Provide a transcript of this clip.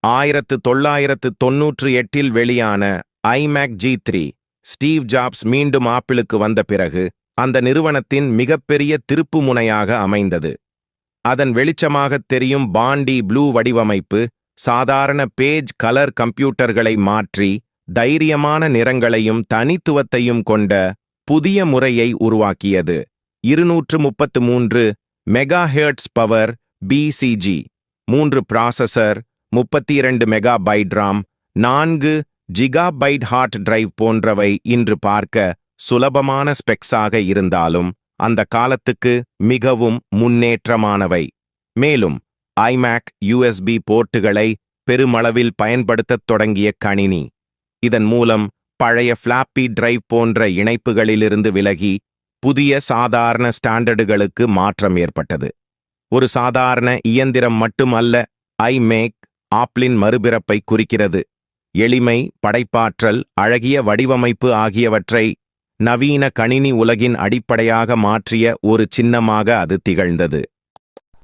1998 வெளியான iMac G3 Steve jobs மீண்டும் ஆப்பிளுக்கு வந்த பிறகு அந்த நிறுவனத்தின் மிகப்பெரிய திருப்புமுனையாக அமைந்தது. அதன் வெளிச்சமாகத் தெரியும் பாண்டி ப்ளூ வடிவமைப்பு சாதாரண பேஜ் கலர் கம்ப்யூட்டர்களை மாற்றி தைரியமான நிறங்களையும் தனித்துவத்தையும் கொண்ட புதிய முறையை உருவாக்கியது. 233 megahertz power BCG, 3 processor, 32 megabyte RAM, 4 gigabyte hard drive போன்றவை இன்று பார்க்க சுலபமான ஸ்பெக்ஸாக இருந்தாலும் அந்த காலத்துக்கு மிகவும் முன்னேற்றமானவை. மேலும் ஐமேக் USB போர்ட்டுகளை பெருமளவில் பயன்படுத்தத் தொடங்கிய கணினி. இதன் மூலம் பழைய ஃப்ளாப்பி டிரைவ் போன்ற இணைப்புகளிலிருந்து விலகி புதிய சாதாரண ஸ்டாண்டர்டுகளுக்கு மாற்றம் ஏற்பட்டது. ஒரு சாதாரண இயந்திரம் மட்டுமல்ல, ஐமேக் ஆப்பிளின் மறுபிறப்பை குறிக்கிறது. எளிமை, படைப்பாற்றல், அழகிய வடிவமைப்பு ஆகியவற்றை நவீன கணினி உலகின் அடிப்படையாக மாற்றிய ஒரு சின்னமாக அது திகழ்ந்தது.